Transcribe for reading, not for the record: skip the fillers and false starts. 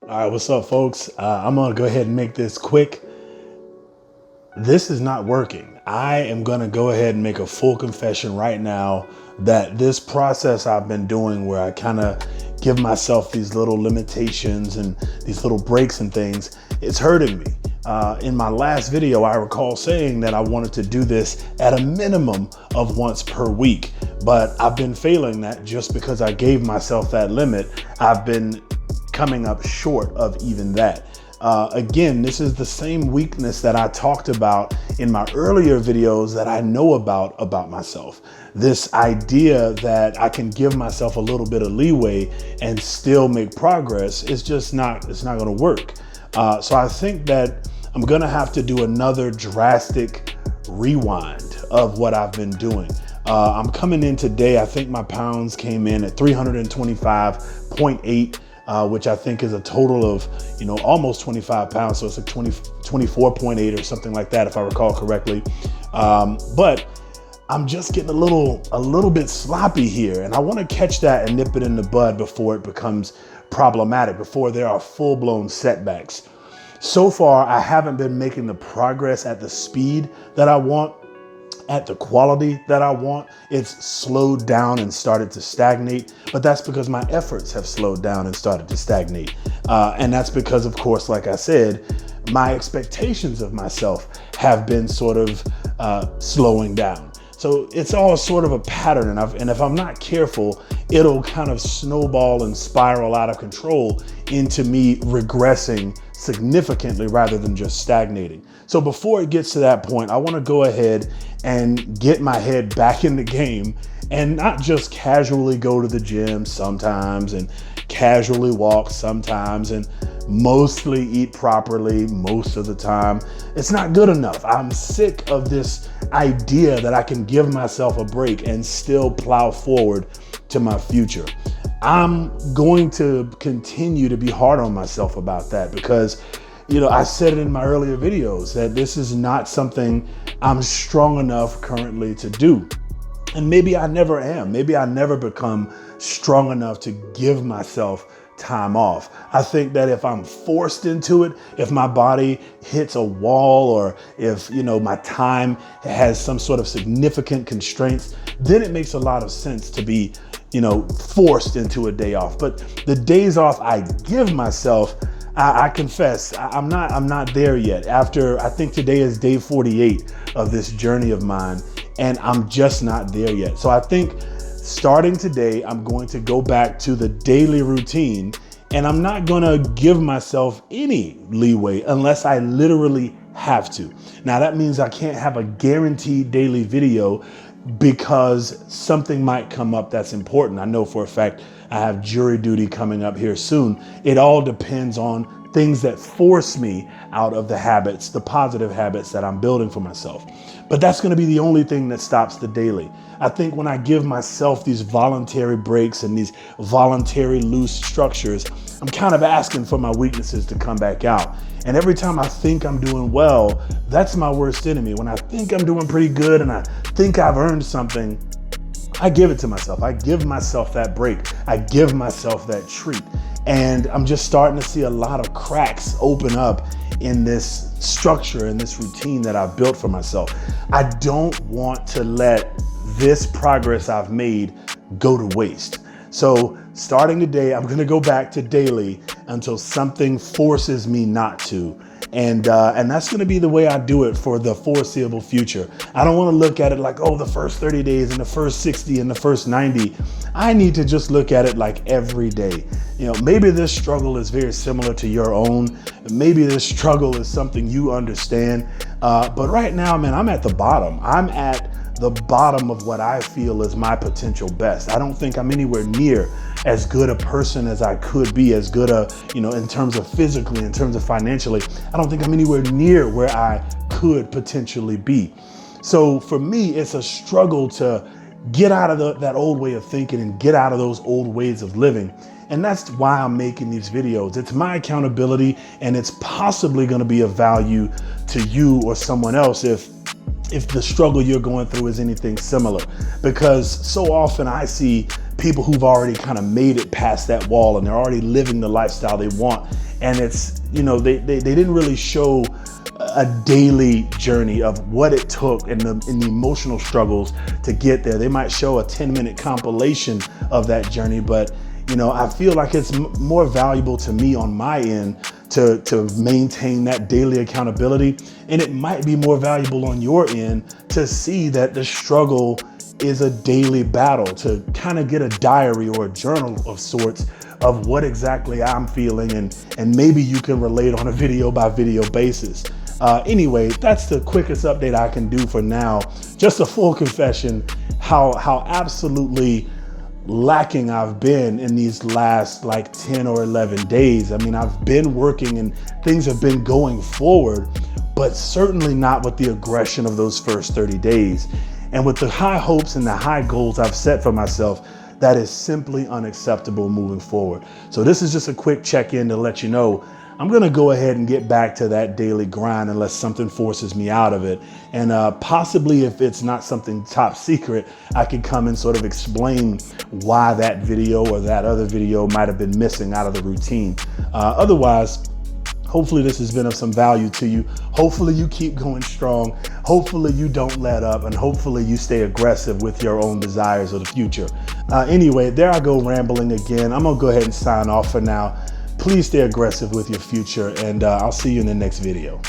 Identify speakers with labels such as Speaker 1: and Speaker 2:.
Speaker 1: All right, what's up, folks? I'm gonna go ahead and make this quick. This is not working. I am gonna go ahead and make a full confession right now that this process I've been doing where I kind of give myself these little limitations and these little breaks and things, it's hurting me. In my last video, I recall saying that I wanted to do this at a minimum of once per week, but I've been failing that just because I gave myself that limit. I've been coming up short of even that. Again, this is the same weakness that I talked about in my earlier videos that I know about myself. This idea that I can give myself a little bit of leeway and still make progress is just it's not gonna work. So I think that I'm gonna have to do another drastic rewind of what I've been doing. I'm coming in today, I think my pounds came in at 325.8. Which I think is a total of, almost 25 pounds. So it's like 24.8 or something like that, if I recall correctly. But I'm just getting a little bit sloppy here, and I want to catch that and nip it in the bud before it becomes problematic, before there are full-blown setbacks. So far, I haven't been making the progress at the speed that I want, at the quality that I want. It's slowed down and started to stagnate, but that's because my efforts have slowed down and started to stagnate. And that's because, of course, like I said, my expectations of myself have been sort of slowing down. So it's all sort of a pattern, and if I'm not careful, it'll kind of snowball and spiral out of control into me regressing significantly rather than just stagnating. So before it gets to that point, I want to go ahead and get my head back in the game and not just casually go to the gym sometimes and casually walk sometimes and mostly eat properly most of the time. It's not good enough. I'm sick of this idea that I can give myself a break and still plow forward to my future. I'm going to continue to be hard on myself about that because, I said it in my earlier videos that this is not something I'm strong enough currently to do. And maybe I never am. Maybe I never become strong enough to give myself time off. I think that if I'm forced into it, if my body hits a wall, or if, my time has some sort of significant constraints, then it makes a lot of sense to be, forced into a day off. But the days off I give myself, I confess, I'm not there yet. After, I think today is day 48 of this journey of mine, and I'm just not there yet. So I think starting today, I'm going to go back to the daily routine, and I'm not gonna give myself any leeway unless I literally have to. Now that means I can't have a guaranteed daily video because something might come up that's important. I know for a fact I have jury duty coming up here soon. It all depends on things that force me out of the habits, the positive habits that I'm building for myself. But that's going to be the only thing that stops the daily. I think when I give myself these voluntary breaks and these voluntary loose structures, I'm kind of asking for my weaknesses to come back out. And every time I think I'm doing well, that's my worst enemy. When I think I'm doing pretty good and I think I've earned something, I give it to myself. I give myself that break. I give myself that treat. And I'm just starting to see a lot of cracks open up in this structure and this routine that I've built for myself. I don't want to let this progress I've made go to waste. So starting today, I'm gonna go back to daily until something forces me not to. And that's gonna be the way I do it for the foreseeable future. I don't wanna look at it like, the first 30 days and the first 60 and the first 90. I need to just look at it like every day. Maybe this struggle is very similar to your own. Maybe this struggle is something you understand. But right now, man, I'm at the bottom. I'm at the bottom of what I feel is my potential best. I don't think I'm anywhere near as good a person as I could be, as good in terms of physically, in terms of financially. I don't think I'm anywhere near where I could potentially be. So for me, it's a struggle to get out of that old way of thinking and get out of those old ways of living. And that's why I'm making these videos. It's my accountability, and it's possibly going to be of value to you or someone else if the struggle you're going through is anything similar. Because so often I see people who've already kind of made it past that wall and they're already living the lifestyle they want. And it's, you know, they didn't really show a daily journey of what it took and the emotional struggles to get there. They might show a 10-minute compilation of that journey, but you know, I feel like it's more valuable to me on my end to maintain that daily accountability. And it might be more valuable on your end to see that the struggle is a daily battle, to kind of get a diary or a journal of sorts of what exactly I'm feeling, and maybe you can relate on a video by video basis. Anyway, that's the quickest update I can do for now. Just a full confession, how absolutely lacking I've been in these last like 10 or 11 days. I mean, I've been working and things have been going forward, but certainly not with the aggression of those first 30 days. And with the high hopes and the high goals I've set for myself, that is simply unacceptable moving forward. So this is just a quick check-in to let you know I'm gonna go ahead and get back to that daily grind unless something forces me out of it. And possibly if it's not something top secret, I could come and sort of explain why that video or that other video might have been missing out of the routine. Otherwise, hopefully this has been of some value to you. Hopefully you keep going strong. Hopefully you don't let up, and hopefully you stay aggressive with your own desires of the future. Anyway, there I go rambling again. I'm gonna go ahead and sign off for now. Please stay aggressive with your future, and I'll see you in the next video.